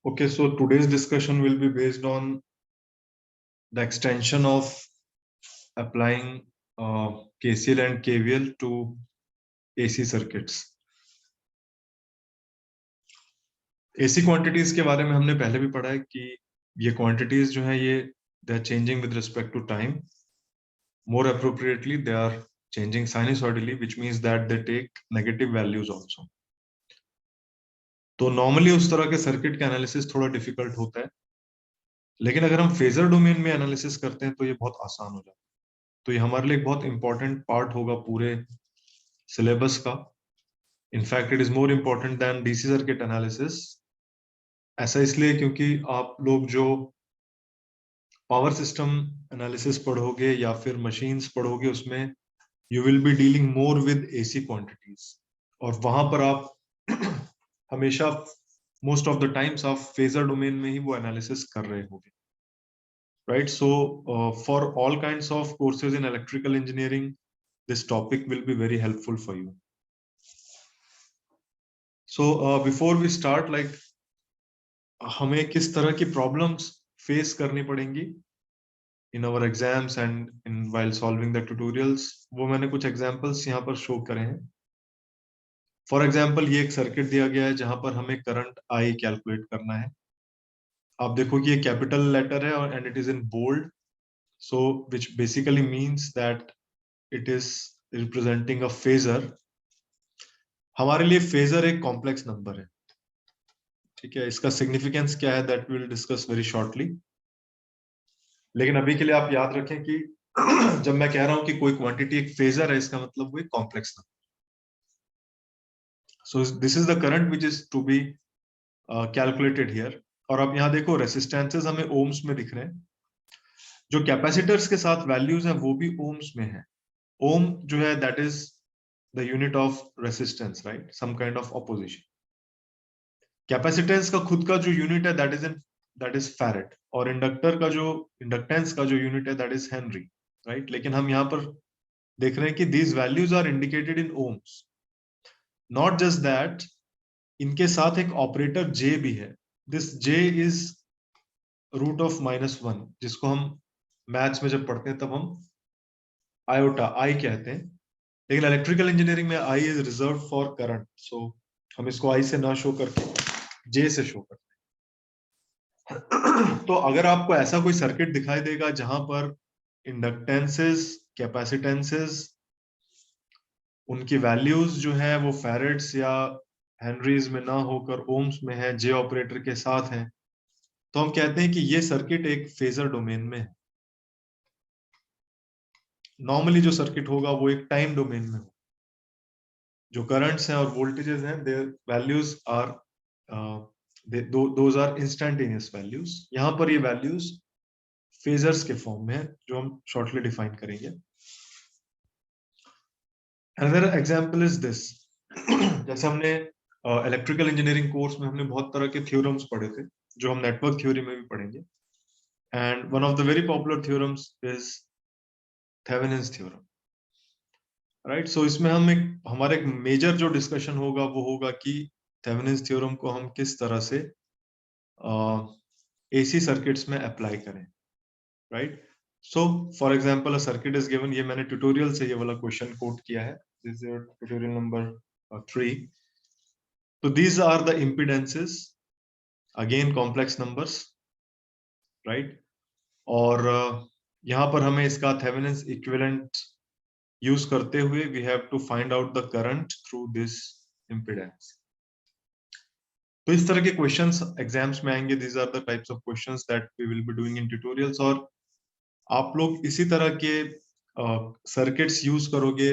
Okay, so today's discussion will be based on the extension of applying KCL and KVL to AC circuits. AC quantities के बारे में हमने पहले भी पढ़ा है कि ये quantities जो हैं ये they are changing with respect to time. More appropriately, they are changing sinusoidally, which means that they take negative values also. तो नॉर्मली उस तरह के सर्किट का एनालिसिस थोड़ा डिफिकल्ट होता है, लेकिन अगर हम फेजर डोमेन में एनालिसिस करते हैं तो ये बहुत आसान हो जाता है। तो ये हमारे लिए एक बहुत इंपॉर्टेंट पार्ट होगा पूरे सिलेबस का। In fact it is more important then DC circuit analysis. ऐसा इसलिए क्योंकि आप लोग जो पावर सिस्टम एनालिसिस पढ़ोगे या फिर मशीन्स पढ़ोगे उसमें you will be dealing more with AC quantities, और वहां पर आप हमेशा मोस्ट ऑफ द टाइम्स आप फेजर डोमेन में ही वो एनालिसिस कर रहे होगे, right? So for all kinds of courses in electrical engineering this topic will be very helpful for you. So before we start, like हमें किस तरह की problems face करनी पड़ेंगी in our exams and in while solving the tutorials, वो मैंने कुछ examples यहाँ पर show करे हैं। For example, ये एक circuit दिया गया है जहाँ पर हमें current I calculate करना है। आप देखो कि ये capital letter है और and it is in bold, so which basically means that it is representing a phasor। हमारे लिए फेजर एक कॉम्प्लेक्स नंबर है, ठीक है? इसका सिग्निफिकेंस क्या है that we will discuss very shortly, लेकिन अभी के लिए आप याद रखें कि जब मैं कह रहा हूं कि कोई क्वांटिटी एक फेजर है, इसका मतलब वो एक complex number. So this is the current which is to be calculated here. और अब यहाँ देखो रेसिस्टेंसेस हमें ओम्स में दिख रहे हैं, जो कैपेसिटर्स के साथ वैल्यूज हैं वो भी ओम्स में है। ओम जो है that is the unit of resistance, right? Some kind of opposition. Capacitance का खुद का जो यूनिट है दैट इज फैरेड, और इंडक्टर का जो इंडक्टेंस का जो यूनिट है दैट इज हेनरी, राइट? लेकिन हम यहाँ पर देख रहे हैं कि these values are indicated in ohms. Not just that, इनके साथ एक ऑपरेटर जे भी है। This j is root of -1, जिसको हम मैथ्स में जब पढ़ते हैं तब हम आयोटा आई कहते हैं, लेकिन इलेक्ट्रिकल इंजीनियरिंग में I is reserve for current, सो हम इसको आई से ना शो करके जे से शो करते हैं। तो अगर आपको ऐसा कोई सर्किट दिखाई देगा जहां पर इंडक्टेंसेस, कैपेसिटेंसेस, उनकी वैल्यूज जो है वो फैरेड्स या हेनरीज में ना होकर ओम्स में है, जे ऑपरेटर के साथ है, तो हम कहते हैं कि ये सर्किट एक फेजर डोमेन में है। नॉर्मली जो सर्किट होगा वो एक टाइम डोमेन में हो। जो करंट्स हैं और वोल्टेजेस हैं, their values are those are instantaneous values. यहाँ पर ये वैल्यूज फेजर्स के फॉर्म में है, जो हम शॉर्टली डिफाइन करेंगे। Another example is this। जैसे हमने इलेक्ट्रिकल इंजीनियरिंग कोर्स में हमने बहुत तरह के थ्योरम्स पढ़े थे, जो हम नेटवर्क थ्योरी में भी पढ़ेंगे। And one of the very popular theorems is Thevenin's theorem, right? So इसमें हमारा एक मेजर जो डिस्कशन होगा वो होगा कि थेवेनिन्स थ्योरम को हम किस तरह से एसी सर्किट्स में अप्लाई करें, right? So for example a circuit is given. ये मैंने ट्यूटोरियल से ये वाला क्वेश्चन कोट किया है, this is your tutorial number 3। So these are the impedances, again complex numbers, right? और यहाँ पर हमें इसका थेवेनिन्स इक्विवेलेंट यूज करते हुए we have to find out the current through this impedance। तो इस तरह के क्वेश्चंस एग्जाम्स में आएंगे। These are the types of questions that we will be doing in tutorials। और आप लोग इसी तरह के सर्किट्स यूज करोगे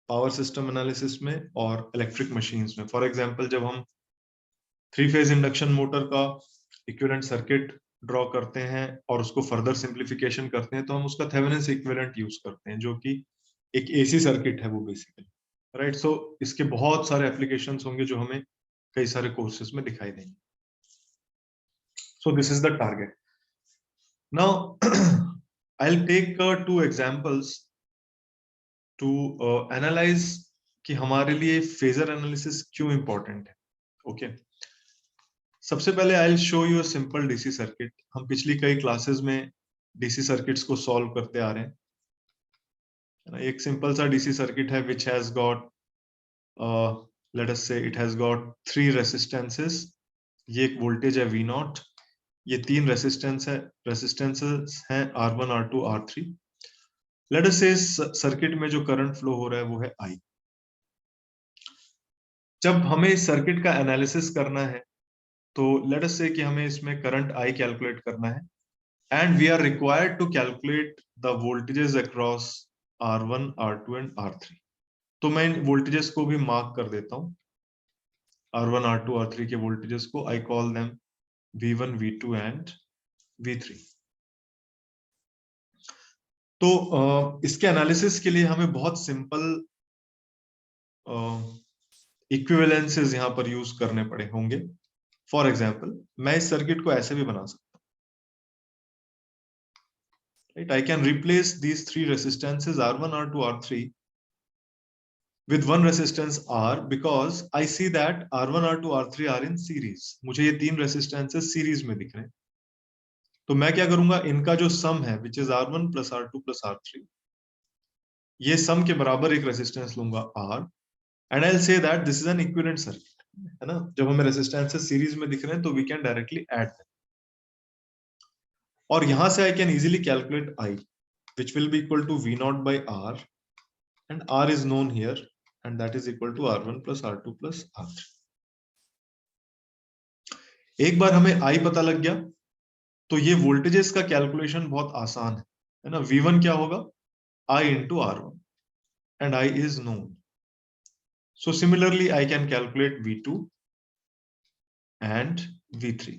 पावर सिस्टम एनालिसिस में और इलेक्ट्रिक मशीन्स में। फॉर एग्जांपल, जब हम 3 फेज इंडक्शन मोटर का इक्विवेलेंट सर्किट ड्रॉ करते हैं और उसको फर्दर सिंप्लीफिकेशन करते हैं, तो हम उसका थेवेनिन्स इक्विवेलेंट यूज करते हैं, जो कि एक एसी सर्किट है वो बेसिकली, राइट? सो इसके बहुत सारे एप्लीकेशंस होंगे जो हमें कई सारे कोर्सेज में दिखाई देंगे। So this is the target. Now I will take 2 examples to analyze कि हमारे लिए फेजर एनालिसिस क्यों इंपॉर्टेंट है। ओके, सबसे पहले I will show you a simple DC circuit. हम पिछली कई क्लासेस में डीसी सर्किट्स को सॉल्व करते आ रहे हैं। एक सिंपल सा डीसी सर्किट है which has got late us से इट हैज गॉट 3 रेसिस्टेंसेस। ये एक वोल्टेज है V नॉट, ये 3 रेसिस्टेंसेस हैं R1, R2, R3। Late us से इस सर्किट में जो करंट फ्लो हो रहा है वो है I। जब हमें इस सर्किट का एनालिसिस करना है तो लेट अस से कि हमें इसमें करंट I कैलकुलेट करना है and we are required to calculate the voltages across R1, R2 and R3। तो मैं इन वोल्टेजेस को भी मार्क कर देता हूं, R1, R2, R3 के वोल्टेजेस को। I call them V1, V2 and V3। तो इसके एनालिसिस के लिए हमें बहुत सिंपल इक्विवेलेंसेस यहां पर यूज करने पड़े होंगे। फॉर एग्जांपल मैं इस सर्किट को ऐसे भी बना सकता हूं, right. I can replace these 3 resistances R1, R2, R3 with one resistance R because I see that R1, R2, R3 are in series। मुझे ये 3 रेसिस्टेंसेस सीरीज में दिख रहे हैं। तो मैं क्या करूंगा, इनका जो सम है which is R1 plus R2 plus R3, ये सम के बराबर एक रेसिस्टेंस लूंगा R and I will say that this is N equivalent circuit, है ना। जब हमें रेसिस्टेंसेस सीरीज में दिख रहे हैं तो we can directly add them, और यहां से I can easily calculate I which will be equal to V naught by R and R is known here and that is equal to R1 plus R2 plus R3। एक बार हमें I पता लग गया तो ये वोल्टेजेस का calculation बहुत आसान है ना। V1 क्या होगा, I into R1 and I is known। So similarly I can calculate V2 and V3।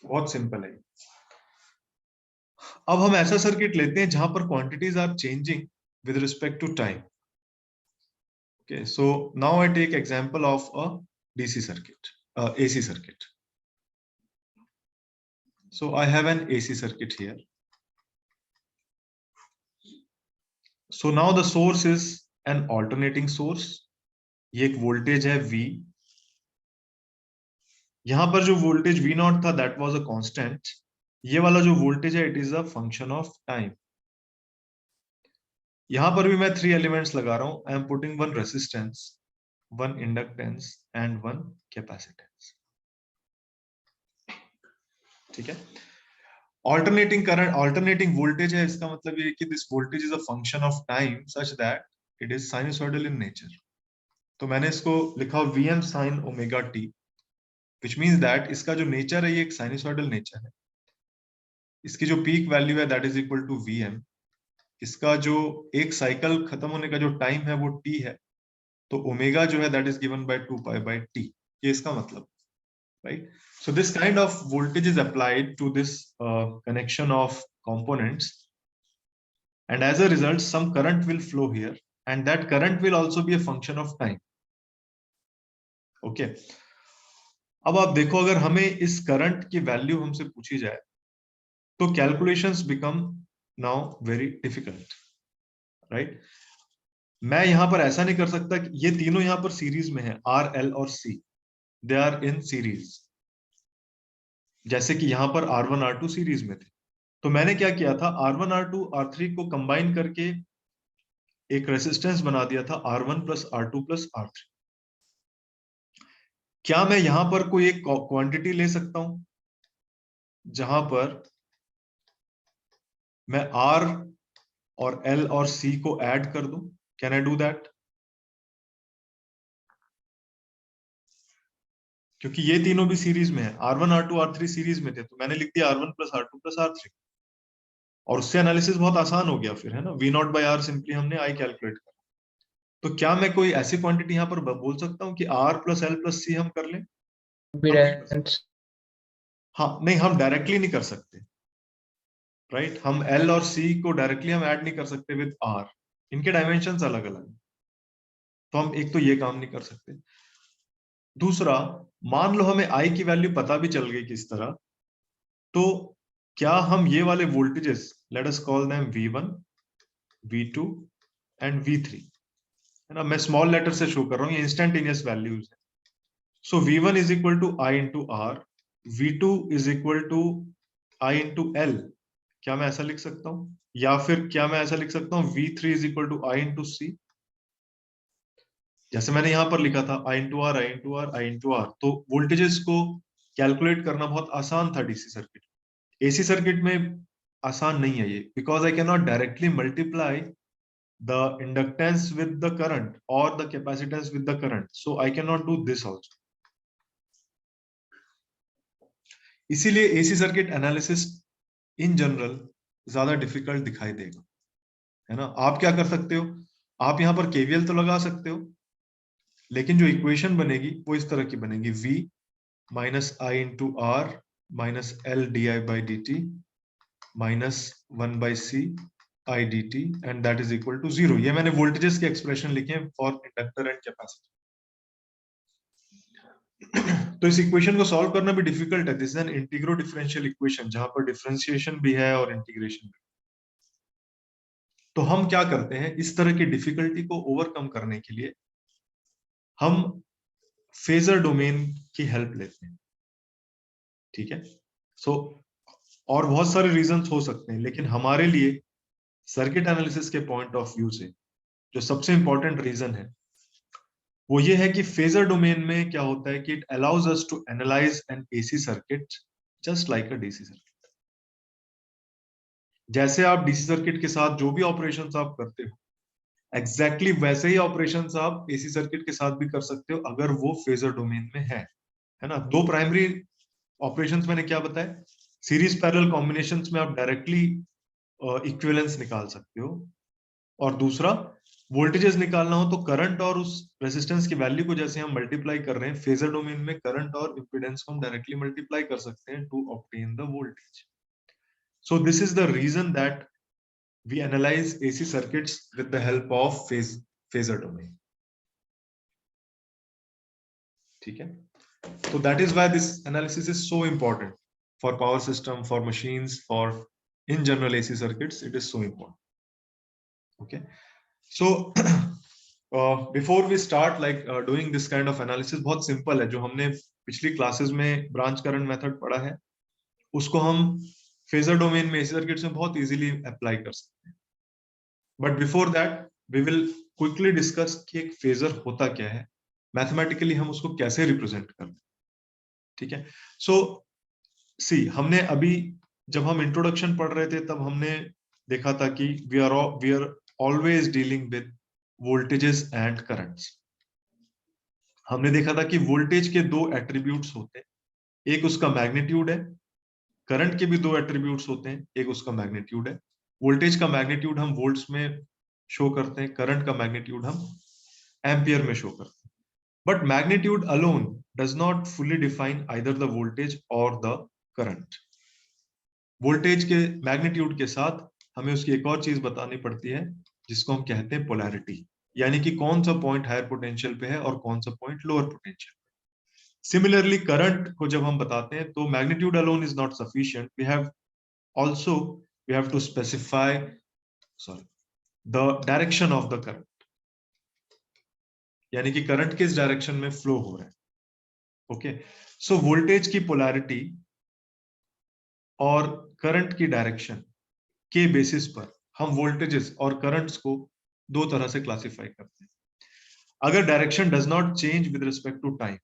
बहुत सिंपल है। अब हम ऐसा सर्किट लेते हैं जहां पर quantities are changing with respect to time. Okay, so now I take example of a DC circuit, AC circuit. So I have an AC circuit here. So now the source is an alternating source। ये एक voltage है V। यहां पर जो voltage V not था that was a constant. ये वाला जो वोल्टेज है it is a function of time. यहां पर भी मैं 3 एलिमेंट्स लगा रहा हूं। I am putting one resistance, one inductance and one capacitance. ठीक है। ऑल्टरनेटिंग करंट, ऑल्टरनेटिंग वोल्टेज है, इसका मतलब ये है कि this voltage is a function of time such that it is sinusoidal in nature. तो मैंने इसको लिखा Vm sin omega t, which means that इसका जो नेचर है ये एक साइनसॉइडल नेचर है। इसकी जो पीक वैल्यू है that is equal to Vm। इसका जो एक साइकिल खत्म होने का जो टाइम है वो t है, तो ओमेगा जो है that is given by 2 pi by t। ये इसका मतलब, right? So this kind of voltage is applied to this connection of components, and as a result some current will flow here and that current will also be a function of time। Okay, अब आप देखो अगर हमें इस current की value हमसे पूछी जाए तो calculations become now very difficult, right. मैं यहां पर ऐसा नहीं कर सकता कि ये तीनों यहां पर सीरीज में है, R, L और C, they are in series. जैसे कि यहां पर R1, R2 सीरीज में थे, तो मैंने क्या किया था, R1, R2, R3 को कंबाइन करके एक रेसिस्टेंस बना दिया था R1 plus R2 plus R3। क्या मैं यहां पर कोई एक क्वांटिटी ले सकता हूं जहां पर मैं R और L और C को ऐड कर दूं? Can I do that? क्योंकि ये तीनों भी सीरीज में है, R1, R2, R3 सीरीज में थे, तो मैंने लिख दिया R1 plus R2 plus R3 और उससे एनालिसिस बहुत आसान हो गया फिर, है ना। V not by R simply हमने I कैलकुलेट कर। तो क्या मैं कोई ऐसी क्वांटिटी यहाँ पर बोल सकता हूँ कि R plus L plus C हम कर लें? हम नहीं कर सकते। हाँ नहीं, हम डायरेक्टली नहीं कर सकते, राइट। हम L और C को डायरेक्टली हम ऐड नहीं कर सकते विद R, इनके डायमेंशंस अलग अलग हैं, तो हम एक तो ये काम नहीं कर सकते। दूसरा, मान लो हमें I की वैल्यू पता भी चल गई किस तरह, तो क्या हम ये वाले voltages, let us call them V1, V2 and V3, है ना। मैं स्मॉल लेटर से शो कर रहा हूँ, ये इंस्टेंटेनियस वैल्यूज है। So V1 is equal to I into R, V2 is equal to I into L। क्या मैं ऐसा लिख सकता हूं? या फिर क्या मैं ऐसा लिख सकता हूं V3 is equal to I into C, जैसे मैंने यहां पर लिखा था I into R, I into R, I into R. तो वोल्टेजेस को कैलकुलेट करना बहुत आसान था डीसी सर्किट। एसी सर्किट में आसान नहीं है ये, because I can not directly multiply the inductance with the current or the capacitance with the current, so I cannot do this also। इसीलिए AC circuit analysis in general ज्यादा difficult दिखाई देगा, है ना। आप क्या कर सकते हो, आप यहां पर केवीएल तो लगा सकते हो, लेकिन जो इक्वेशन बनेगी वो इस तरह की बनेगी, v minus I into R minus L d I by d t minus 1 by C I d t and that is equal to 0। ये मैंने वोल्टेजेस के एक्सप्रेशन लिखे हैं फॉर इंडक्टर एंड कैपेसिटर। तो इस इक्वेशन को सॉल्व करना भी डिफिकल्ट है। This is an integro differential equation जहां पर डिफरेंशिएशन भी है और इंटीग्रेशन भी। तो हम क्या करते हैं, इस तरह की डिफिकल्टी को ओवरकम करने के लिए हम फेजर डोमेन की हेल्प लेते हैं, ठीक है। सो और बहुत सारे रीजंस हो सकते हैं, लेकिन हमारे लिए सर्किट एनालिसिस के पॉइंट ऑफ व्यू से जो सबसे इंपॉर्टेंट रीजन है वो ये है कि फेजर डोमेन में क्या होता है कि it allows us to analyze an AC circuit just like a DC circuit. जैसे आप डीसी सर्किट के साथ जो भी ऑपरेशंस आप करते हो, एग्जैक्टली वैसे ही ऑपरेशंस आप एसी सर्किट के साथ भी कर सकते हो अगर वो फेजर डोमेन में है ना। दो प्राइमरी ऑपरेशंस मैंने क्या बताया, सीरीज पैरेलल कॉम्बिनेशंस में आप डायरेक्टली इक्विवेलेंस निकाल सकते हो, और दूसरा वोल्टेजेस निकालना हो तो करंट और उस रेजिस्टेंस की वैल्यू को जैसे हम मल्टीप्लाई कर रहे हैं फेजर डोमेन में, करंट और इंपेडेंस को हम डायरेक्टली मल्टीप्लाई कर सकते हैं to obtain the voltage. So this is the reason that we analyze AC circuits with the help of phasor domain, ठीक है। so that is why this analysis is so important for power system, for machines, for in general AC circuits, it is so important। okay, so before we start like doing this kind of analysis, बहुत simple है। जो हमने पिछली classes में branch current method पढ़ा है उसको हम फेजर डोमेन में AC सर्किट्स में बहुत इजीली अप्लाई कर सकते हैं। But before that we will quickly discuss कि एक फेजर होता क्या है, मैथमेटिकली हम उसको कैसे रिप्रेजेंट करते हैं, ठीक है। सो सी हमने अभी जब हम इंट्रोडक्शन पढ़ रहे थे तब हमने देखा था कि we are always dealing with voltages and currents. हमने देखा था कि वोल्टेज के दो एट्रीब्यूट्स होते हैं, एक उसका मैग्नीट्यूड है, करंट के भी दो एट्रीब्यूट्स होते हैं, एक उसका मैग्नीट्यूड है। वोल्टेज का मैग्नीट्यूड हम वोल्ट्स में शो करते हैं, करंट का मैग्नीट्यूड हम एम्पियर में शो करते हैं। But magnitude alone does not fully define either the voltage और द करंट। वोल्टेज के मैग्नीट्यूड के साथ हमें उसकी एक और चीज बतानी पड़ती है जिसको हम कहते हैं पोलैरिटी, यानी कि कौन सा पॉइंट हायर पोटेंशियल पे है और कौन सा point lower potential. Similarly current को जब हम बताते हैं तो magnitude alone is not sufficient, we have also we have to specify the direction of the current, यानी कि करंट किस डायरेक्शन में फ्लो हो रहा है। ओके, सो वोल्टेज की पोलैरिटी और करंट की डायरेक्शन के बेसिस पर हम वोल्टेजेस और करंट्स को दो तरह से क्लासिफाई करते हैं। अगर direction does not change with respect to time,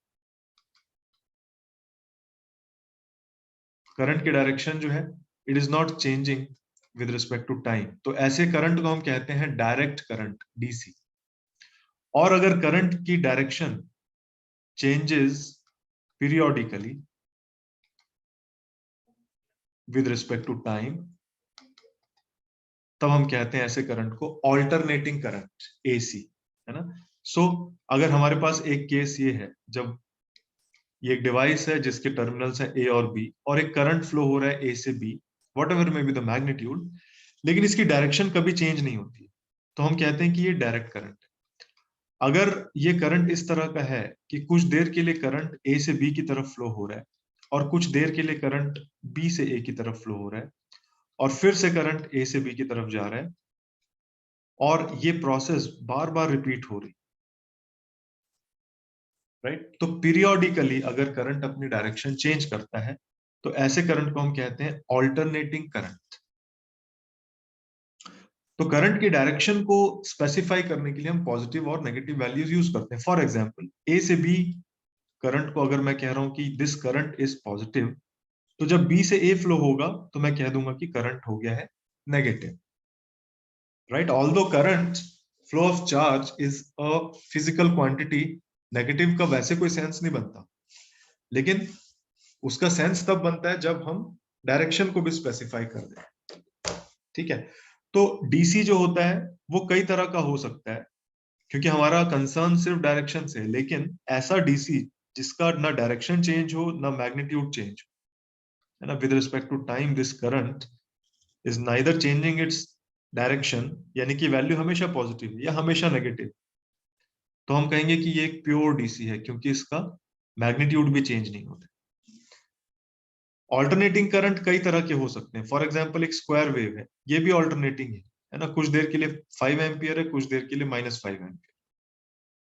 current की डायरेक्शन जो है it is not changing with respect to time, तो ऐसे करंट को हम कहते हैं डायरेक्ट करंट डीसी। और अगर करंट की direction changes periodically with respect to time, तब हम कहते हैं ऐसे करंट को ऑल्टरनेटिंग करंट एसी, है ना। सो अगर हमारे पास एक केस ये है जब ये एक डिवाइस है जिसके टर्मिनल्स हैं ए और बी और एक करंट फ्लो हो रहा है ए से B, whatever may be the magnitude, लेकिन इसकी डायरेक्शन कभी चेंज नहीं होती, तो हम कहते हैं कि ये डायरेक्ट करंट है। अगर ये करंट इस तरह का है कि कुछ देर के लिए करंट ए से बी की तरफ फ्लो हो रहा है और कुछ देर के लिए करंट बी से ए की तरफ फ्लो हो रहा है और फिर से करंट ए से बी की तरफ जा रहा है और ये प्रोसेस बार बार रिपीट हो रही, राइट। तो पीरियोडिकली अगर करंट अपनी डायरेक्शन चेंज करता है तो ऐसे करंट को हम कहते हैं ऑल्टरनेटिंग करंट। तो करंट की डायरेक्शन को स्पेसिफाई करने के लिए हम पॉजिटिव और नेगेटिव वैल्यूज यूज करते हैं। फॉर एग्जांपल ए से बी करंट को अगर मैं कह रहा हूं कि दिस करंट इज पॉजिटिव, तो जब बी से ए फ्लो होगा तो मैं कह दूंगा कि करंट हो गया है negative, right. Although current flow of charge is a physical quantity, negative का वैसे कोई सेंस नहीं बनता, लेकिन उसका सेंस तब बनता है जब हम डायरेक्शन को भी स्पेसिफाई कर दें। ठीक है। तो डीसी जो होता है वो कई तरह का हो सकता है, क्योंकि हमारा कंसर्न सिर्फ डायरेक्शन से है, लेकिन ऐसा डीसी जिसका ना डायरेक्शन चेंज हो ना मैग्नीट्यूड चेंज हो, है ना। With respect to time this current is neither changing its direction, यानी कि वैल्यू हमेशा पॉजिटिव है या हमेशा नेगेटिव, तो हम कहेंगे कि ये एक प्योर डीसी है, क्योंकि इसका मैग्नीट्यूड भी चेंज नहीं होता। ऑल्टरनेटिंग करंट कई तरह के हो सकते हैं। फॉर एग्जाम्पल एक स्क्वायर वेव है, ये भी ऑल्टरनेटिंग है ना। कुछ देर के लिए 5 एम्पियर है, कुछ देर के लिए -5 एम्पियर,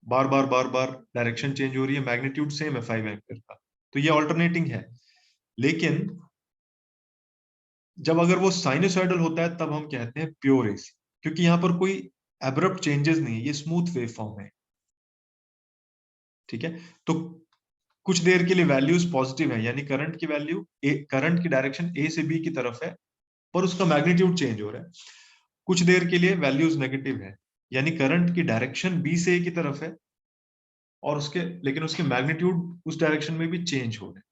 बार बार डायरेक्शन चेंज हो रही है, मैग्नीट्यूड सेम है 5 एम्पियर का, तो ये ऑल्टरनेटिंग है। लेकिन जब अगर वो साइनोसॉइडल होता है तब हम कहते हैं प्योर एसी, क्योंकि यहाँ पर कोई एब्रप्ट चेंजेस नहीं है, ये स्मूथ वेव फॉर्म है। ठीक है। तो कुछ देर के लिए वैल्यूज पॉजिटिव है, यानी करंट की वैल्यू करंट की डायरेक्शन ए से बी की तरफ है, पर उसका मैग्नीट्यूड चेंज हो रहा है। कुछ देर के लिए वैल्यूज नेगेटिव है, यानी करंट की डायरेक्शन बी से ए की तरफ है, और लेकिन उसके मैग्नीट्यूड उस डायरेक्शन में भी चेंज हो रहे हैं।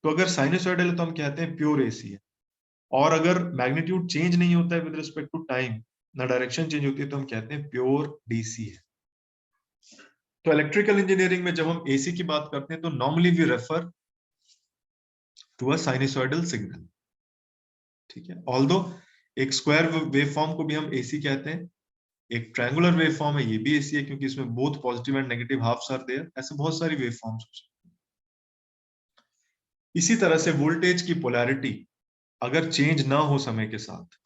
तो अगर साइनोसॉइडल है तो हम कहते हैं प्योर एसी है। और अगर मैग्नीट्यूड चेंज नहीं होता है विद रिस्पेक्ट टू टाइम, ना डायरेक्शन चेंज होती है, तो हम कहते हैं प्योर डीसी है। तो इलेक्ट्रिकल इंजीनियरिंग में जब हम एसी की बात करते हैं तो normally we refer to a sinusoidal signal. ठीक है। ऑल्दो एक स्क्वायर वेव फॉर्म को भी हम एसी कहते हैं, एक ट्रायंगुलर वेव फॉर्म है, ये भी एसी है, क्योंकि इसमें both positive and negative halves are there. ऐसे बहुत सारी वेव फॉर्म्स हो सकती हैं। इसी तरह से वोल्टेज की पोलैरिटी अगर चेंज ना हो समय के साथ,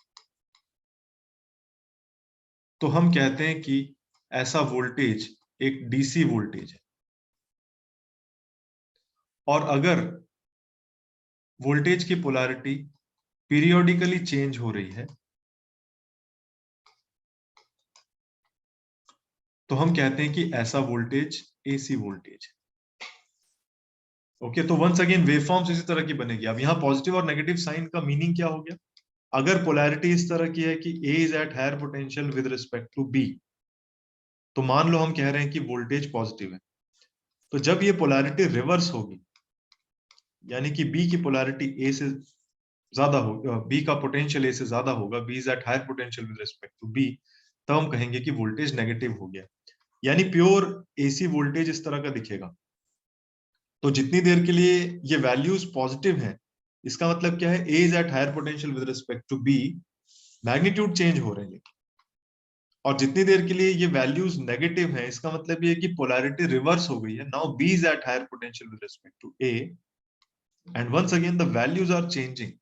तो हम कहते हैं कि ऐसा वोल्टेज एक डीसी वोल्टेज है। और अगर वोल्टेज की पोलैरिटी पीरियोडिकली चेंज हो रही है, तो हम कहते हैं कि ऐसा वोल्टेज एसी वोल्टेज है। ओके। तो वंस अगेन वेवफॉर्म्स इसी तरह की बनेगी। अब यहाँ पॉजिटिव और नेगेटिव साइन का मीनिंग क्या हो गया? अगर पोलैरिटी इस तरह की है कि A is at higher potential with respect to B, तो मान लो हम कह रहे हैं कि वोल्टेज पॉजिटिव है, तो जब ये पोलैरिटी रिवर्स होगी, यानी कि B की पोलैरिटी A से ज्यादा होगा, B का पोटेंशियल A से ज्यादा होगा, B is at higher potential with respect to B, तब हम कहेंगे कि वोल्टेज नेगेटिव हो गया। यानी प्योर एसी वोल्टेज इस तरह का दिखेगा। तो जितनी देर के लिए ये वैल्यूज पॉजिटिव हैं, इसका मतलब क्या है? A is at higher potential with respect to B, magnitude change हो रहे हैं। और जितनी देर के लिए ये वैल्यूज नेगेटिव हैं, इसका मतलब ये है कि पोलैरिटी रिवर्स हो गई है। Now B is at higher potential with respect to A, and once again the values are changing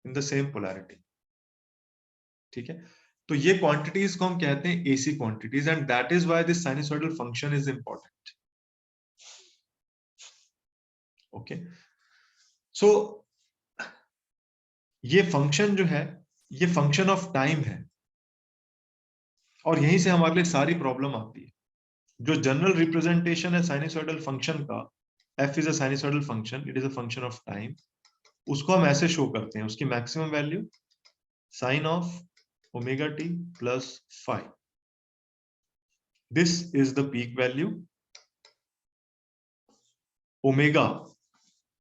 in the same polarity. ठीक है। तो ये क्वांटिटीज को हम कहते हैं AC quantities, and that is why this sinusoidal function is important. Okay. So ये function जो है, ये फंक्शन ऑफ टाइम है, और यहीं से हमारे लिए सारी प्रॉब्लम आती है। जो जनरल रिप्रेजेंटेशन है साइनसॉइडल फंक्शन का, f is a sinusoidal function, it is a function of time, उसको हम ऐसे शो करते हैं, उसकी maximum value sine of omega t plus five, this is the peak value. Omega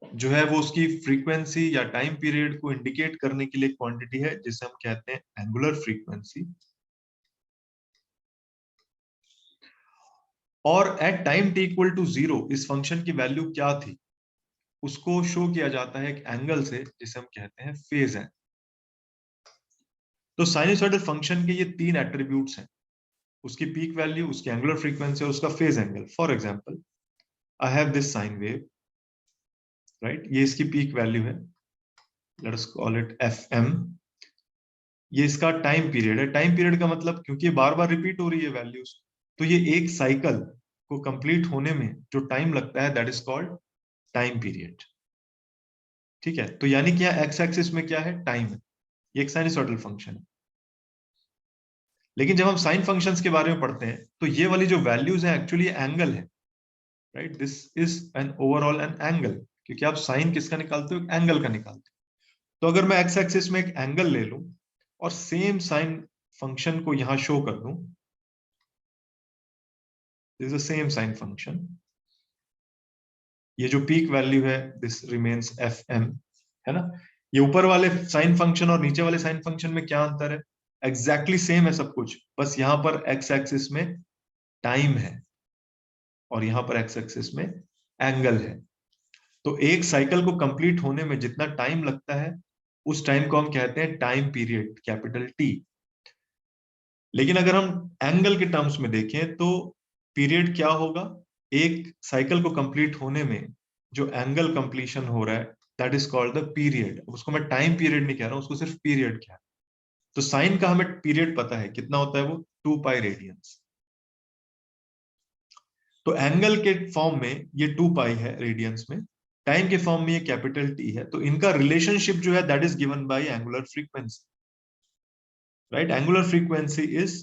जो है वो उसकी फ्रीक्वेंसी या टाइम पीरियड को इंडिकेट करने के लिए क्वांटिटी है, जिसे हम कहते हैं एंगुलर फ्रीक्वेंसी। और at time t equal to 0 इस फंक्शन की वैल्यू क्या थी, उसको शो किया जाता है एक एंगल से, जिसे हम कहते हैं फेज एंगल। तो साइनसॉइडल फंक्शन के ये तीन एट्रीब्यूट्स हैं, उसकी पीक वैल्यू, उसकी एंगुलर फ्रीक्वेंसी और उसका phase angle. For example I have this sine wave, right, ये इसकी पीक वैल्यू है, let us call it fm। ये इसका टाइम पीरियड है। टाइम पीरियड का मतलब, क्योंकि बार बार रिपीट हो रही है वैल्यूज, तो ये एक साइकिल को कंप्लीट होने में जो टाइम लगता है that is called time period. ठीक है, तो यानी कि यहाँ एक्स एक्सिस में क्या है, टाइम है, ये एक साइनसॉइडल फंक्शन है। लेकिन जब हम साइन फंक्शंस के बारे में पढ़ते हैं तो ये वाली जो वैल्यूज है एक्चुअली एंगल है, right, this is an overall an angle, क्योंकि आप साइन किसका निकालते हो, एंगल का निकालते हो। तो अगर मैं एक्स एक्सिस में एक एंगल ले लूं और सेम साइन फंक्शन को यहां शो कर दूं, this is the same sine function, ये जो पीक वैल्यू है दिस रिमेन्स एफ एम, है ना। ये ऊपर वाले साइन फंक्शन और नीचे वाले साइन फंक्शन में क्या अंतर है, एग्जैक्टली सेम है सब कुछ, बस यहां पर एक्स एक्सिस में टाइम है और यहां पर एक्स एक्सिस में एंगल है। तो एक साइकिल को कंप्लीट होने में जितना टाइम लगता है उस टाइम को हम कहते हैं टाइम पीरियड, कैपिटल टी। लेकिन अगर हम एंगल के टर्म्स में देखें तो पीरियड क्या होगा, एक साइकिल को कंप्लीट होने में जो एंगल कंप्लीशन हो रहा है that is called the period. उसको मैं टाइम पीरियड नहीं कह रहा हूं, उसको सिर्फ पीरियड कह रहा हूं। तो साइन का हमें पीरियड पता है कितना होता है, वो 2 पाई रेडियंस। तो एंगल के फॉर्म में ये 2 पाई है रेडियंस में, टाइम के फॉर्म में ये कैपिटल टी है। तो इनका रिलेशनशिप जो है that is given by angular frequency, right. Angular frequency is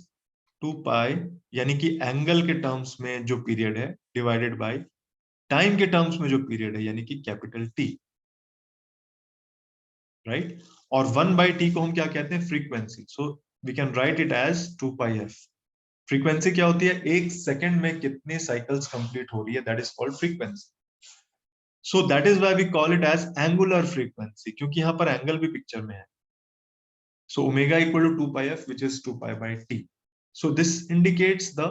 2 पाई, यानी कि एंगल के टर्म्स में जो पीरियड है डिवाइडेड बाय टाइम के टर्म्स में जो पीरियड है यानी कि कैपिटल टी, राइट। और 1 बाई टी को हम क्या कहते हैं, frequency. So we can write it as 2 pi f. Frequency क्या होती है, एक सेकंड में कितने साइकिल्स कंप्लीट हो रही है, that is called frequency. So that is why we call it as angular frequency, क्योंकि यहां पर एंगल भी पिक्चर में है। So omega equal to 2 pi f which is 2 pi by t. So this indicates the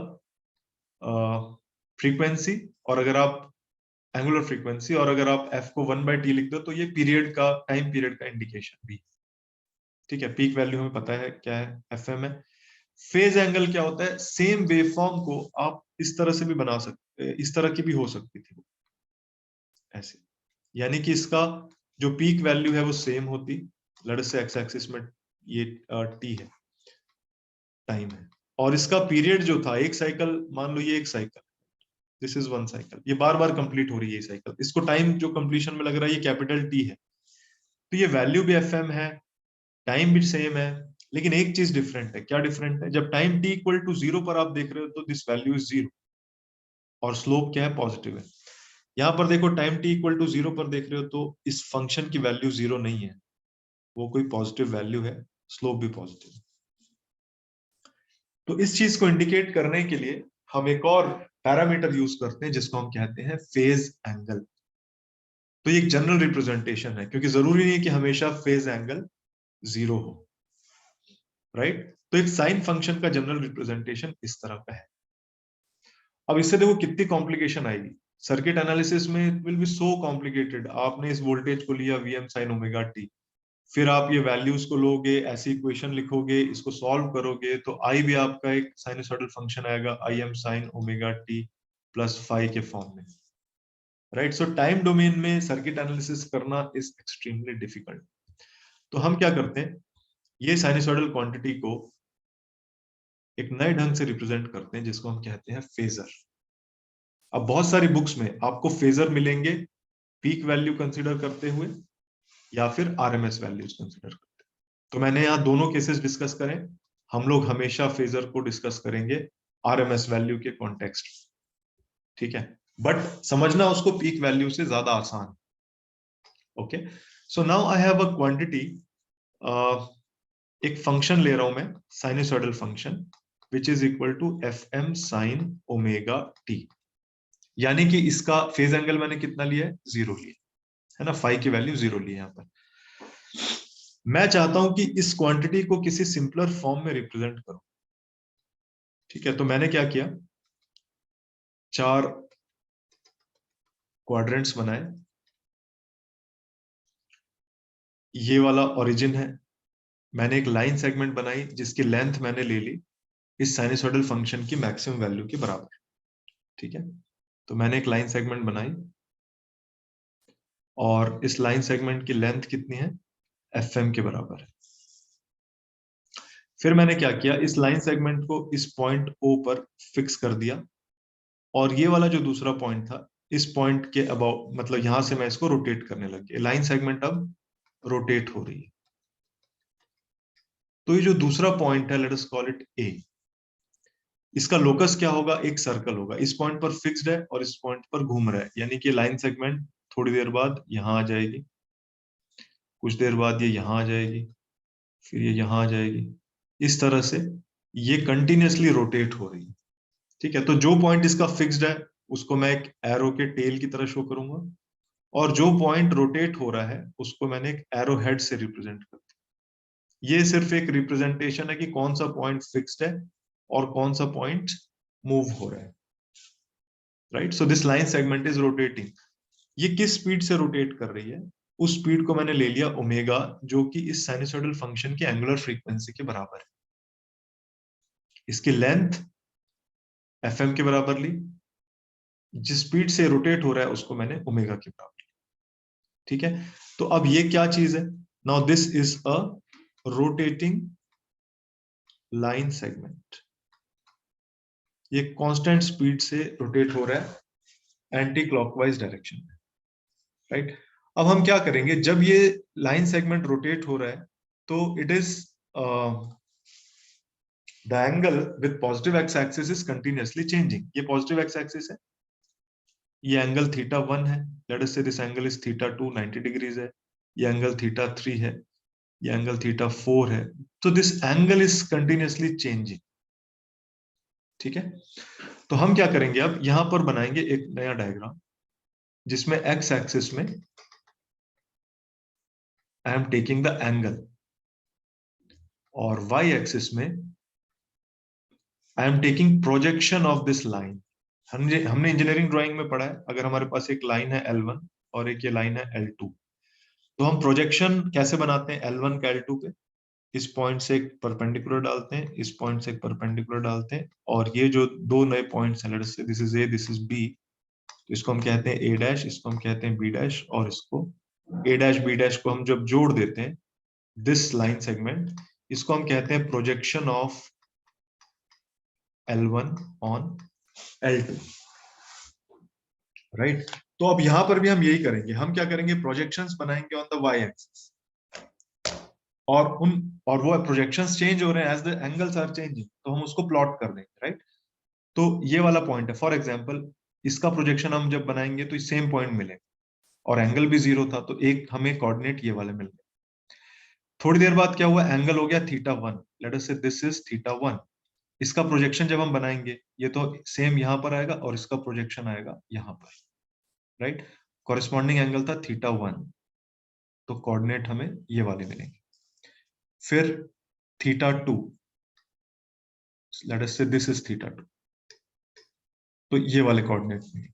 frequency, और अगर आप angular frequency, और अगर आप एफ को 1 बाई टी लिख दो तो ये पीरियड का, टाइम पीरियड का इंडिकेशन भी। ठीक है, पीक वैल्यू हमें पता है क्या है, एफ एम है। फेज एंगल क्या होता है, सेम वेवफॉर्म को आप इस तरह से भी बना सकते, इस तरह की भी हो सकती थी वो, ऐसे, यानी कि इसका जो पीक वैल्यू है वो सेम होती, लेट्स से एक्स एक्सिस में ये टी है, टाइम है, और इसका पीरियड जो था, एक साइकिल मान लो, ये एक साइकिल, दिस इज 1 साइकिल, ये बार बार कंप्लीट हो रही है ये साइकिल, इसको टाइम जो कंप्लीशन में लग रहा है ये कैपिटल टी है। तो ये वैल्यू भी एफ एम है, टाइम भी सेम है, लेकिन एक चीज डिफरेंट है। क्या डिफरेंट है, जब टाइम टी इक्वल टू 0 पर आप देख रहे हो तो दिस वैल्यू इज 0 और स्लोप क्या है, पॉजिटिव है। यहां पर देखो टाइम टी इक्वल टू 0 पर देख रहे हो तो इस फंक्शन की वैल्यू 0 नहीं है, वो कोई पॉजिटिव वैल्यू है, स्लोप भी पॉजिटिव है। तो इस चीज को इंडिकेट करने के लिए हम एक और पैरामीटर यूज करते हैं जिसको हम कहते हैं फेज एंगल। तो ये एक जनरल रिप्रेजेंटेशन है, क्योंकि जरूरी नहीं है कि हमेशा फेज एंगल 0 हो, राइट। तो एक साइन फंक्शन का जनरल रिप्रेजेंटेशन इस तरह का है। अब इससे देखो कितनी कॉम्प्लिकेशन आएगी, सर्किट एनालिसिस में it will be so complicated. आपने इस वोल्टेज को लिया वीएम साइन ओमेगा टी, फिर आप ये वैल्यूज को लोगे, ऐसी इक्वेशन लिखोगे, इसको सॉल्व करोगे तो आई भी आपका एक साइनसॉइडल फंक्शन आएगा, I m sine omega t plus phi के फॉर्म में, राइट। सो टाइम डोमेन में सर्किट एनालिसिस करना इज एक्सट्रीमली डिफिकल्ट। तो हम क्या करते हैं, ये साइनसॉइडल क्वांटिटी को एक नए ढंग से रिप्रेजेंट करते हैं जिसको हम कहते हैं फेजर। अब बहुत सारी बुक्स में आपको फेजर मिलेंगे पीक वैल्यू कंसीडर करते हुए या फिर आरएमएस वैल्यूज कंसीडर करते हुए। तो मैंने यहाँ दोनों केसेस डिस्कस करें, हम लोग हमेशा फेजर को डिस्कस करेंगे आरएमएस वैल्यू के कॉन्टेक्स्ट, ठीक है, बट समझना उसको पीक वैल्यू से ज्यादा आसान। Okay, so now I have a quantity, एक फंक्शन ले रहा हूं मैं, sinusoidal function which is equal to f m sine omega t, यानी कि इसका फेज एंगल मैंने कितना लिया है, 0 लिया है ना, फाई की वैल्यू 0 ली है यहाँ पर। मैं चाहता हूं कि इस क्वांटिटी को किसी सिंपलर फॉर्म में रिप्रेजेंट करूं, ठीक है। तो मैंने क्या किया, 4 क्वाड्रेंट्स बनाए, ये वाला ओरिजिन है, मैंने एक लाइन सेगमेंट बनाई जिसकी लेंथ मैंने ले ली इस साइनसॉइडल फंक्शन की मैक्सिमम वैल्यू के बराबर, ठीक है। तो मैंने एक लाइन सेगमेंट बनाई और इस लाइन सेगमेंट की लेंथ कितनी है, एफ एम के बराबर है। फिर मैंने क्या किया, इस लाइन सेगमेंट को इस पॉइंट ओ पर फिक्स कर दिया, और ये वाला जो दूसरा पॉइंट था, इस पॉइंट के अबाउट, मतलब यहां से मैं इसको रोटेट करने लग गया, लाइन सेगमेंट अब रोटेट हो रही है। तो ये जो दूसरा पॉइंट है, लेट अस कॉल इट ए, इसका लोकस क्या होगा, एक सर्कल होगा, इस पॉइंट पर फिक्स्ड है और इस पॉइंट पर घूम रहा है, यानी कि लाइन सेगमेंट थोड़ी देर बाद यहां आ जाएगी, कुछ देर बाद ये यहां आ जाएगी, फिर ये यहां आ जाएगी, इस तरह से ये कंटिन्यूअसली रोटेट हो रही है। ठीक है, तो जो पॉइंट इसका फिक्स्ड है उसको मैं एक एरो के टेल की तरह शो करूंगा, और जो पॉइंट रोटेट हो रहा है उसको मैंने एक एरो हेड से रिप्रेजेंट कर दिया। ये सिर्फ एक रिप्रेजेंटेशन है कि कौन सा पॉइंट फिक्स्ड है और कौन सा पॉइंट मूव हो रहा है, right. So this line segment is rotating. ये किस स्पीड से रोटेट कर रही है, उस स्पीड को मैंने ले लिया ओमेगा, जो कि इस साइनसोइडल फंक्शन की एंगुलर फ्रीक्वेंसी के बराबर है। इसकी लेंथ एफएम के बराबर ली, जिस स्पीड से रोटेट हो रहा है उसको मैंने ओमेगा के बराबर लिया। ठीक है, तो अब ये क्या चीज है, now this is a rotating line segment. ये कांस्टेंट स्पीड से रोटेट हो रहा है एंटी क्लॉकवाइज डायरेक्शन में, राइट। अब हम क्या करेंगे, जब ये लाइन सेगमेंट रोटेट हो रहा है तो it is the angle with positive x axis is continuously changing. ये पॉजिटिव एक्स एक्सिस है, ये एंगल थीटा 1 है, लेट अस से this angle is theta 2, 90 degrees है, ये एंगल थीटा 3 है, ये एंगल थीटा 4 है, तो this angle is continuously changing. ठीक है, तो हम क्या करेंगे, अब यहां पर बनाएंगे एक नया डायग्राम जिसमें एक्स एक्सिस में I am taking the angle और वाई एक्सिस में I am taking projection of this line. हमने इंजीनियरिंग ड्राइंग में पढ़ा है, अगर हमारे पास एक लाइन है L1 और एक ये लाइन है L2, तो हम प्रोजेक्शन कैसे बनाते हैं, L1 का L2 पे, इस पॉइंट से एक परपेंडिकुलर डालते हैं, इस पॉइंट से एक परपेंडिकुलर डालते हैं, और ये जो दो नए पॉइंट्स हैं, let's say this is A, this is B, तो इसको हम कहते हैं A डैश, इसको हम कहते हैं B डैश, और इसको A डैश B डैश को हम जब जोड़ देते हैं दिस लाइन सेगमेंट, इसको हम कहते हैं projection of L1 on L2, right. तो अब यहां पर भी हम यही करेंगे, हम क्या करेंगे, प्रोजेक्शंस बनाएंगे ऑन द वाई एक्सिस, और वो प्रोजेक्शंस चेंज हो रहे हैं as the angles are changing, तो हम उसको प्लॉट कर देंगे, राइट। तो ये वाला पॉइंट है, फॉर एग्जांपल इसका प्रोजेक्शन हम जब बनाएंगे तो सेम पॉइंट मिले और एंगल भी 0 था, तो एक हमें कोऑर्डिनेट ये वाले मिल गए। थोड़ी देर बाद क्या हुआ, एंगल हो गया थीटा 1, लेट अस से दिस इज थीटा 1, इसका प्रोजेक्शन जब हम बनाएंगे ये तो सेम यहां पर आएगा और इसका प्रोजेक्शन आएगा यहां पर, राइट। कॉरेस्पॉन्डिंग एंगल था थीटा 1, तो कोऑर्डिनेट हमें ये वाले मिलेंगे। फिर थीटा 2, लेट अस से दिस इज थीटा 2, तो ये वाले कोऑर्डिनेट मिलेंगे।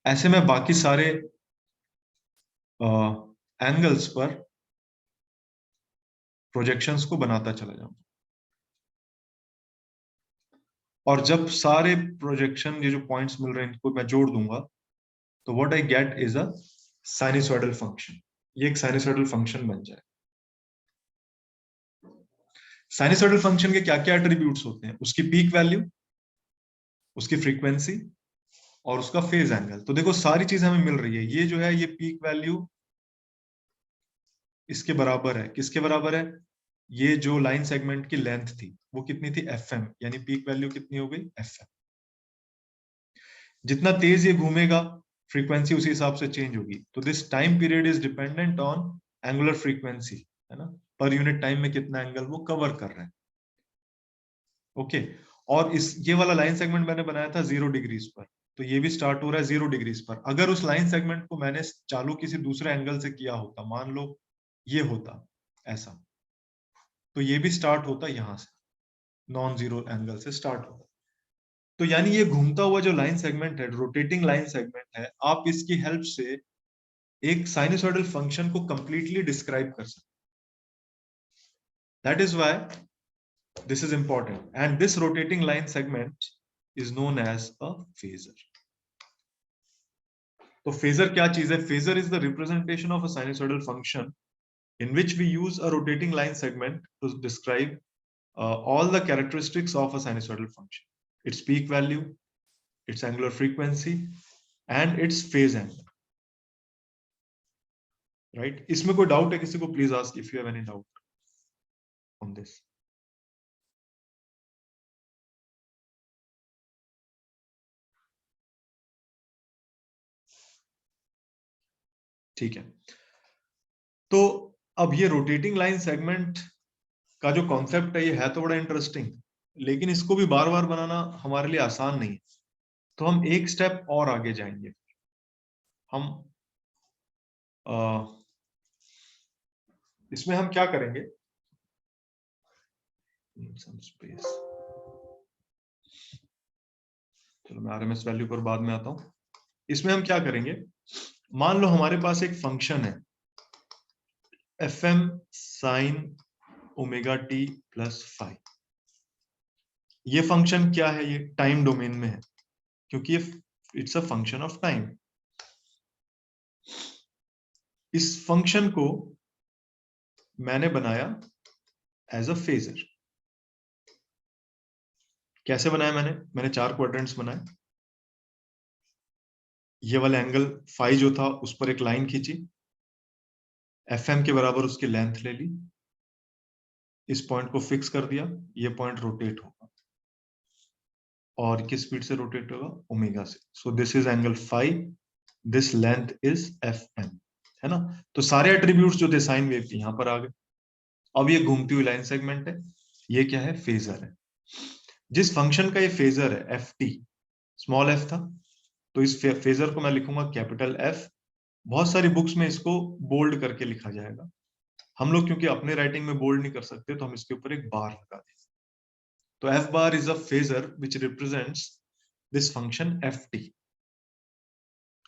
ऐसे में बाकी सारे एंगल्स पर प्रोजेक्शंस को बनाता चला जाऊंगा, और जब सारे प्रोजेक्शन, ये जो पॉइंट्स मिल रहे हैं, इनको मैं जोड़ दूंगा, तो what I get is a sinusoidal function. ये एक साइनसॉइडल फंक्शन बन जाए। साइनसॉइडल फंक्शन के क्या क्या एट्रीब्यूट्स होते हैं, उसकी पीक वैल्यू, उसकी फ्रीक्वेंसी, और उसका फेज एंगल। तो देखो सारी चीज हमें मिल रही है, ये जो है ये पीक वैल्यू इसके बराबर है, किसके बराबर है, ये जो लाइन सेगमेंट की लेंथ थी वो कितनी थी, fm, यानी पीक वैल्यू कितनी हो गई, fm। जितना तेज ये घूमेगा फ्रीक्वेंसी उसी हिसाब से चेंज होगी, तो this time period is dependent on angular frequency, है ना, पर यूनिट टाइम में कितना एंगल वो कवर कर रहे हैं। ओके, और इस ये वाला लाइन सेगमेंट मैंने बनाया था 0 डिग्रीज पर, तो ये भी स्टार्ट हो रहा है 0 डिग्रीज पर। अगर उस लाइन सेगमेंट को मैंने चालू किसी दूसरे एंगल से किया होता, मान लो ये होता ऐसा, तो ये भी स्टार्ट होता यहां से, नॉन जीरो एंगल से स्टार्ट होता। तो यानी ये घूमता हुआ जो लाइन सेगमेंट है, रोटेटिंग लाइन सेगमेंट है, आप इसकी हेल्प से एक साइनसॉइडल फंक्शन को कंप्लीटली डिस्क्राइब कर सकते। That is why this is important, and this rotating line segment is known as a phasor. तो फेजर क्या चीज है, phasor is the representation of a sinusoidal function in which we use a rotating line segment to describe all the characteristics of a sinusoidal function, its peak value, its angular frequency and its phase angle, right? इसमें कोई doubt है किसी को? Please ask if you have any doubt on this. ठीक है, तो अब ये रोटेटिंग लाइन सेगमेंट का जो कॉन्सेप्ट है ये है तो बड़ा इंटरेस्टिंग, लेकिन इसको भी बार बार बनाना हमारे लिए आसान नहीं है. तो हम एक स्टेप और आगे जाएंगे. हम इसमें हम क्या करेंगे, स्पेस, चलो मैं आरएमएस वैल्यू पर बाद में आता हूं. इसमें हम क्या करेंगे, मान लो हमारे पास एक फंक्शन है fm sin omega t plus five. ये फंक्शन क्या है, ये टाइम डोमेन में है क्योंकि ये it's a function of time. इस फंक्शन को मैंने बनाया एज अ फेजर. कैसे बनाया मैंने चार क्वाड्रेंट्स बनाए. ये वाला एंगल फाई जो था उस पर एक लाइन खींची, fm के बराबर उसकी लेंथ ले ली, इस पॉइंट को फिक्स कर दिया, ये पॉइंट रोटेट होगा और किस स्पीड से रोटेट होगा, ओमेगा से. So this is angle phi, this length is fm, है ना. तो सारे एट्रीब्यूट्स जो थे साइन वेव के यहां पर आ गए. अब ये घूमती हुई लाइन सेगमेंट है, ये क्या है, फेजर है. जिस फंक्शन का ये फेजर है ft, स्मॉल f था, तो इस फेजर को मैं लिखूंगा कैपिटल F. बहुत सारी बुक्स में इसको बोल्ड करके लिखा जाएगा. हम लोग क्योंकि अपने राइटिंग में बोल्ड नहीं कर सकते तो हम इसके ऊपर एक बार लगा दें. तो f bar is a phasor which represents this function ft.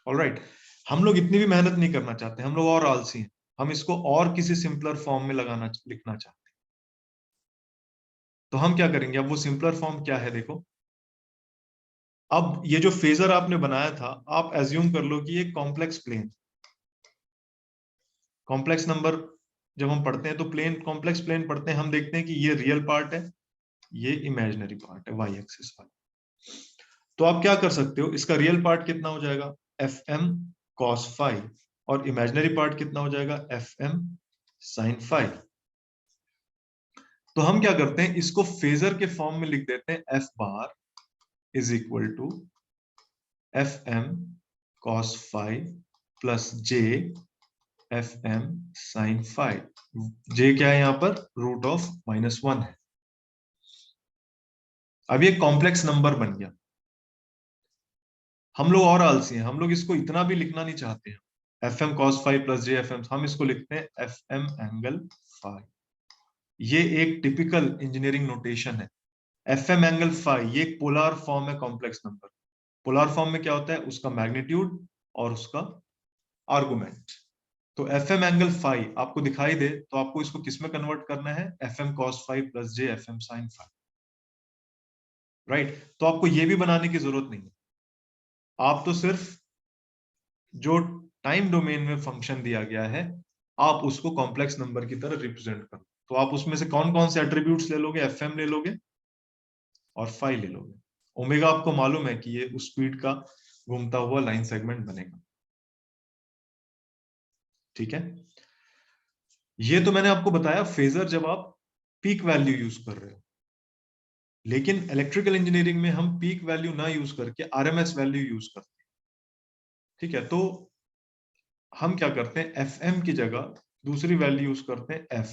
Alright, हम लोग इतनी भी मेहनत नहीं करना चाहते, हम लोग और आलसी हैं, हम इसको और किसी सिंपलर फॉर्म में लिखना चाहते हैं. तो हम क्या करेंगे, अब वो सिंपलर फॉर्म क्या है देखो. अब ये जो फेजर आपने बनाया था, आप एज्यूम कर लो कि ये कॉम्प्लेक्स प्लेन, कॉम्प्लेक्स नंबर जब हम पढ़ते हैं तो प्लेन, कॉम्प्लेक्स प्लेन पढ़ते हैं, हम देखते हैं कि ये रियल पार्ट है, ये इमेजिनरी पार्ट है वाई एक्सिस वाला. तो आप क्या कर सकते हो, इसका रियल पार्ट कितना हो जाएगा, fm cos फाइव, और इमेजिनरी पार्ट कितना हो जाएगा, fm sin फाइव. तो हम क्या करते हैं, इसको फेजर के फॉर्म में लिख देते हैं, f bar is equal to fm cos five plus j fm sin five. j क्या है यहां पर, रूट ऑफ -1 है. अब ये कॉम्प्लेक्स नंबर बन गया. हम लोग और आलसी हैं, हम लोग इसको इतना भी लिखना नहीं चाहते हैं. fm cos फाइव प्लस जे fm, हम इसको लिखते हैं fm एंगल फाइव. ये एक टिपिकल इंजीनियरिंग नोटेशन है. fm एंगल फाइव ये एक पोलर फॉर्म है कॉम्प्लेक्स नंबर. पोलर फॉर्म में क्या होता है, उसका मैग्नीट्यूड और उसका आर्गुमेंट. तो fm एंगल फाइव आपको दिखाई दे तो आपको इसको किसमें कन्वर्ट करना है, fm cos फाइव प्लस जे fm sin फाइव. राइट, तो आपको ये भी बनाने की जरूरत नहीं है. आप तो सिर्फ जो टाइम डोमेन में फंक्शन दिया गया है आप उसको कॉम्प्लेक्स नंबर की तरह रिप्रेजेंट करो. तो आप उसमें से कौन कौन से एट्रीब्यूट्स ले लोगे, fm ले लोगे और फाई ले लोगे. ओमेगा आपको मालूम है कि ये उस स्पीड का घूमता हुआ लाइन सेगमेंट बनेगा. ठीक है, ये तो मैंने आपको बताया फेजर जब आप पीक वैल्यू यूज कर रहे हो. लेकिन इलेक्ट्रिकल इंजीनियरिंग में हम पीक वैल्यू ना यूज करके आरएमएस वैल्यू यूज करते हैं. ठीक है, तो हम क्या करते हैं, fm की जगह दूसरी वैल्यू यूज करते हैं f,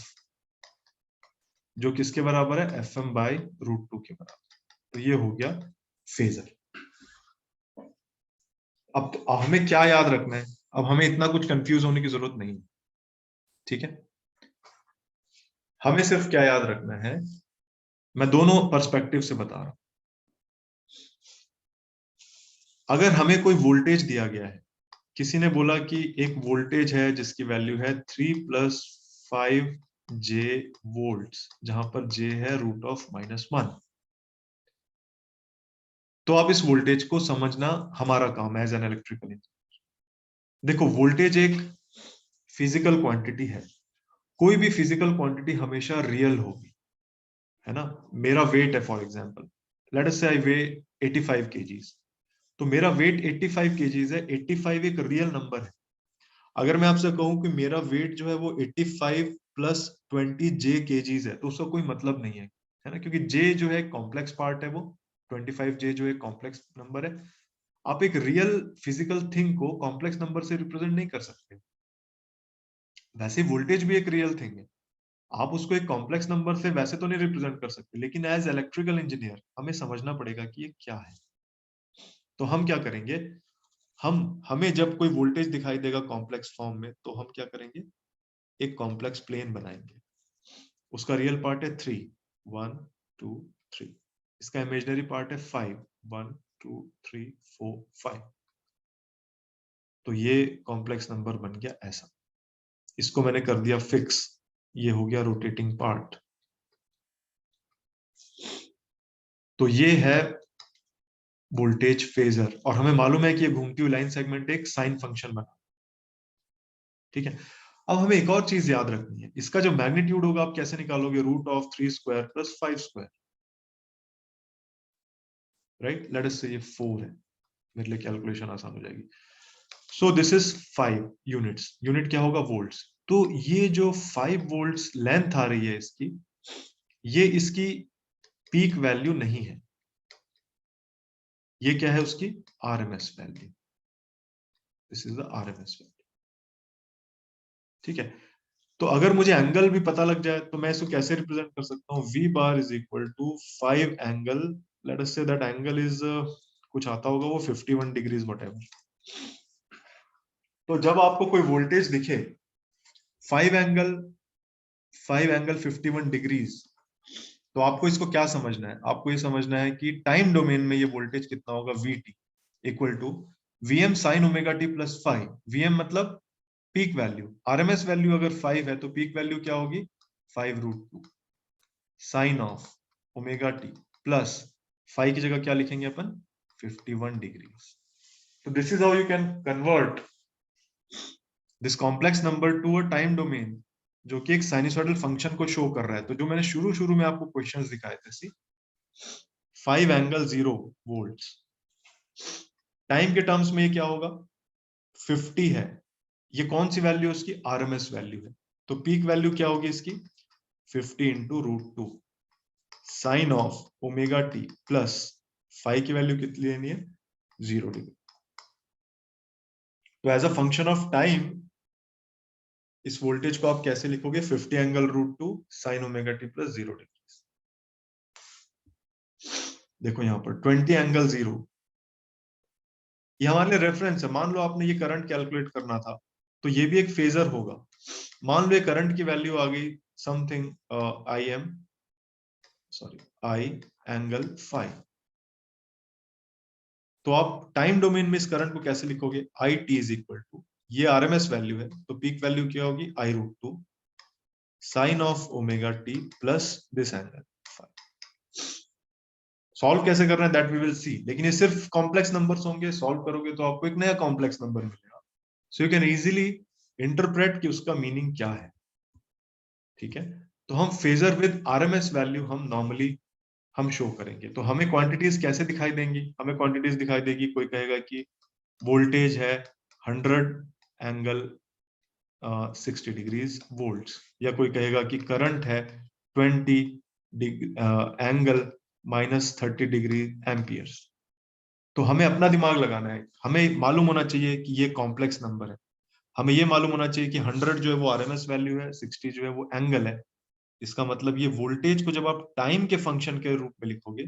जो किसके बराबर है, fm बाई रूट 2 के बराबर. तो ये हो गया फेजर. अब तो हमें क्या याद रखना है, अब हमें इतना कुछ कंफ्यूज होने की जरूरत नहीं. ठीक है, हमें सिर्फ क्या याद रखना है, मैं दोनों पर्सपेक्टिव से बता रहा हूं. अगर हमें कोई वोल्टेज दिया गया है, किसी ने बोला कि एक वोल्टेज है जिसकी वैल्यू है 3 + 5 j वोल्ट्स, जहां पर j है रूट ऑफ -1. तो आप इस वोल्टेज को समझना हमारा काम है एज एन इलेक्ट्रिकल इंजीनियर. देखो, वोल्टेज एक फिजिकल क्वांटिटी है. कोई भी फिजिकल क्वांटिटी हमेशा रियल होगी, है ना. मेरा वेट है, फॉर एग्जांपल लेट अस से आई वे 85 kgs. तो मेरा वेट 85 केजीज है। 85 एक रियल नंबर है। अगर मैं आपसे कहूं कि मेरा वेट जो है वो 85 प्लस 20 जे केजीज है, तो उसका कोई मतलब नहीं है ना, क्योंकि जे जो है कॉम्प्लेक्स पार्ट है, वो 25 जे जो है कॉम्प्लेक्स नंबर है। आप एक रियल फिजिकल थिंग को कॉम्प्लेक्स नंबर से रिप्रेजेंट नहीं कर सकते। वैसे वोल्टेज भी एक रियल थिंग है, आप उसको एक कॉम्प्लेक्स नंबर से वैसे तो नहीं रिप्रेजेंट कर सकते, लेकिन एज इलेक्ट्रिकल इंजीनियर हमें समझना पड़ेगा कि ये क्या है। तो हम क्या करेंगे, हमें जब कोई वोल्टेज दिखाई देगा कॉम्प्लेक्स फॉर्म में, तो हम क्या करेंगे, एक कॉम्प्लेक्स प्लेन बनाएंगे। उसका रियल पार्ट है 3, 1 2 3। इसका इमेजिनरी पार्ट है 5, 1 2 3 4 5। तो ये कॉम्प्लेक्स नंबर बन गया ऐसा। इसको मैंने कर दिया फिक्स, ये हो गया रोटेटिंग पार्ट। तो ये है वोल्टेज फेजर, और हमें मालूम है कि ये घूमती हुई लाइन सेगमेंट एक साइन फंक्शन बना। ठीक है, अब हमें एक और चीज याद रखनी है, इसका जो मैग्नीट्यूड होगा आप कैसे निकालोगे, √3² + 5²। राइट, लेट अस से ये 4 है, मेरे लिए कैलकुलेशन आसान हो जाएगी। सो दिस इज 5 यूनिट्स। यूनिट क्या होगा, वोल्ट्स। तो ये जो 5 वोल्ट्स लेंथ आ रही है इसकी, ये इसकी पीक वैल्यू नहीं है, ये क्या है उसकी RMS value. This is the RMS value. ठीक है, तो अगर मुझे एंगल भी पता लग जाए तो मैं इसको कैसे रिप्रेजेंट कर सकता हूँ, V bar is equal to 5 angle, let us say that angle is कुछ आता होगा वो 51 डिग्रीज व्हाटएवर। तो जब आपको कोई वोल्टेज दिखे 5 एंगल 51 डिग्रीज, तो आपको इसको क्या समझना है, आपको ये समझना है कि टाइम डोमेन में ये वोल्टेज कितना होगा, VT equal to Vm sin omega t plus 5। Vm मतलब पीक वैल्यू, आरएमएस वैल्यू अगर 5 है तो पीक वैल्यू क्या होगी, 5√2 sine of omega t plus 5 की जगह क्या लिखेंगे अपन, 51 डिग्री। तो this is how you can convert this complex number to a time domain, जो कि एक साइनसॉइडल फंक्शन को शो कर रहा है। तो जो मैंने शुरू शुरू में आपको क्वेश्चंस दिखाए थे, सी 5 एंगल 0 वोल्ट्स, टाइम के टर्म्स में ये क्या होगा, 50 है, ये कौन सी वैल्यू है उसकी, आरएमएस वैल्यू है। तो पीक वैल्यू क्या होगी इसकी, 50 into √2 sine of omega t plus 5 की वैल्यू कितनी लेनी है, 0 डिग्री। तो as a function of time इस वोल्टेज को आप कैसे लिखोगे, 50 angle √2 sine omega t plus 0 degree. देखो यहां पर 20 एंगल 0, ये हमारे लिए रेफरेंस है। मान लो आपने ये करंट कैलकुलेट करना था, तो ये भी एक फेजर होगा। मान लो ये करंट की वैल्यू आ गई समथिंग आई एंगल 5। तो आप टाइम डोमेन में इस करंट को कैसे लिखोगे, I t is equal to, ये आरएमएस वैल्यू है, तो पीक वैल्यू क्या होगी, I√2 sine of omega t plus this angle 5। Solve कैसे करना है दैट वी विल सी, लेकिन ये सिर्फ कॉम्प्लेक्स नंबर्स होंगे, सॉल्व करोगे तो आपको एक नया कॉम्प्लेक्स नंबर मिलेगा। So you can easily interpret कि उसका मीनिंग क्या है। ठीक है, तो हम फेजर विद आरएमएस वैल्यू हम नॉर्मली हम शो करेंगे। तो हमें क्वांटिटीज कैसे दिखाई देंगी, हमें क्वांटिटीज दिखाई देगी, कोई कहेगा कि वोल्टेज है 100 एंगल 60 डिग्रीज वोल्ट्स, या कोई कहेगा कि करंट है 20 एंगल -30 डिग्री एम्पियर्स। तो हमें अपना दिमाग लगाना है, हमें मालूम होना चाहिए कि ये कॉम्प्लेक्स नंबर है, हमें ये मालूम होना चाहिए कि 100 जो है वो आरएमएस वैल्यू है, 60 जो है वो एंगल है। इसका मतलब ये वोल्टेज को जब आप टाइम के फंक्शन के रूप में लिखोगे,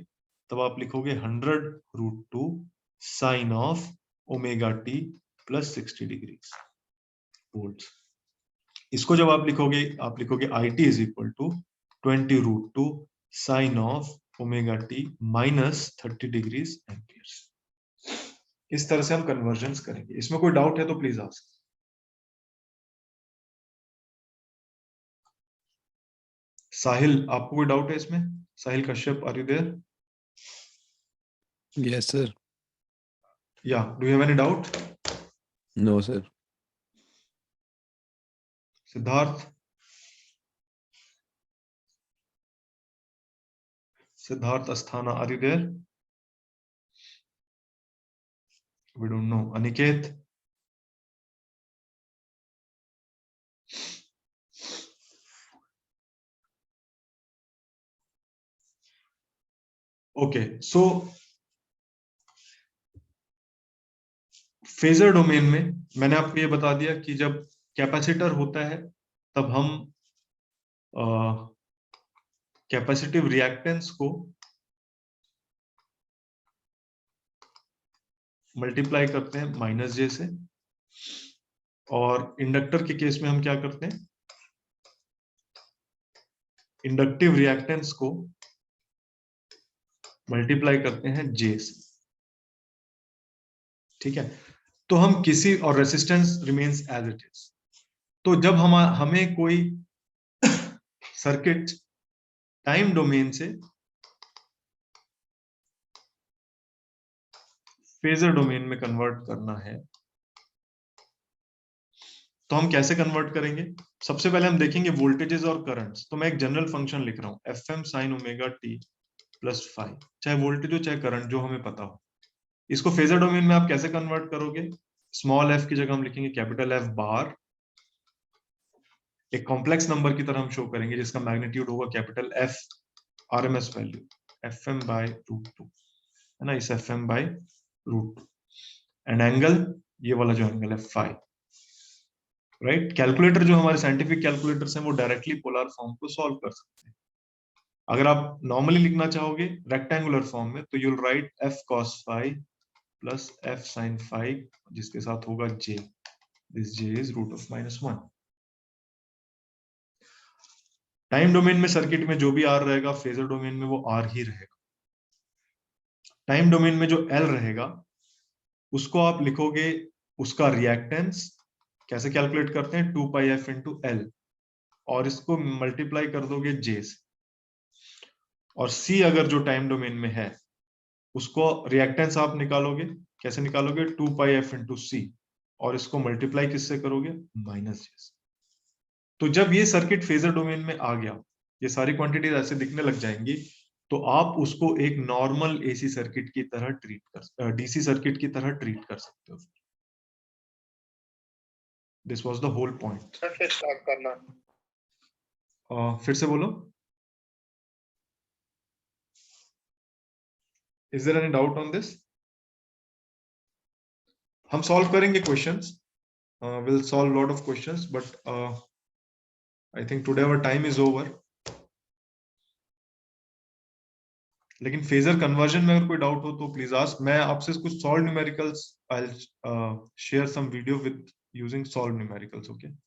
तब आप लिखोगे 100√2 sine of omega t plus 60 degree volt. इसको जब आप लिखोगे I t is equal to 20√2 sine of omega t -30 degrees amperes. इस तरह से हम कन्वर्जन करेंगे। इसमें कोई डाउट है तो प्लीज आस्क। साहिल, आपको कोई डाउट है इसमें, Sahil Kashyap, are you there, Yes, sir. या do you have any doubt, No, sir. Siddharth, Siddharth Asthana, are you there. We don't know. Aniket? Okay, so phasor domain में मैंने आपको ये बता दिया कि जब कैपेसिटर होता है तब हम कैपेसिटिव रिएक्टेंस को मल्टीप्लाई करते हैं -j से, और इंडक्टर के केस में हम क्या करते हैं, इंडक्टिव रिएक्टेंस को मल्टीप्लाई करते हैं j से। ठीक है, तो हम किसी, और resistance remains as it is. तो जब हमें कोई सर्किट टाइम डोमेन से फेजर डोमेन में कन्वर्ट करना है तो हम कैसे कन्वर्ट करेंगे? सबसे पहले हम देखेंगे वोल्टेजेस और करंट्स। तो मैं एक जनरल फंक्शन लिख रहा हूं, fm sin omega t plus phi, चाहे वोल्टेज हो चाहे करंट, जो हमें पता हो। इसको फेजर डोमेन में आप कैसे कन्वर्ट करोगे? स्मॉल f की जगह हम लिखेंगे कैपिटल F बार, एक कॉम्प्लेक्स नंबर की तरह हम शो करेंगे जिसका मैग्नीट्यूड होगा capital F, RMS value fm by root 2, है ना, इस fm by root 2, and angle, ये वाला जो एंगल है फाई, राइट। कैलकुलेटर जो हमारे साइंटिफिक कैलकुलेटर्स हैं वो डायरेक्टली पोलर फॉर्म को सॉल्व कर सकते हैं। अगर आप नॉर्मली लिखना चाहोगे रेक्टेंगुलर फॉर्म में, तो you'll write f cos phi plus f sin phi, जिसके साथ होगा j, this j is root of -1। Time domain में सर्किट में जो भी r रहेगा, फेजर डोमेन में वो r ही रहेगा। टाइम डोमेन में जो l रहेगा उसको आप लिखोगे, उसका रिएक्टेंस कैसे कैलकुलेट करते हैं, 2 पाई f इंटू एल, और इसको मल्टीप्लाई कर दोगे j से। और c अगर जो टाइम डोमेन में है उसको रिएक्टेंस आप निकालोगे, कैसे निकालोगे, 2 पाई f इंटू सी, और इसको मल्टीप्लाई किससे करोगे, -j से। तो जब ये सर्किट फेजर डोमेन में आ गया, ये सारी क्वांटिटीज ऐसे दिखने लग जाएंगी, तो आप उसको एक नॉर्मल एसी सर्किट की तरह ट्रीट कर, डीसी सर्किट की तरह ट्रीट कर सकते हो। This was the whole point. फिर स्टार्ट करना, फिर से बोलो, is there any doubt on this? हम सॉल्व करेंगे questions, will solve lot of questions, but I think today our time is over. लेकिन फेजर कन्वर्जन में अगर कोई डाउट हो तो प्लीज आस्क। मैं आपसे कुछ solve numericals, I will share some video with using solve numericals, okay.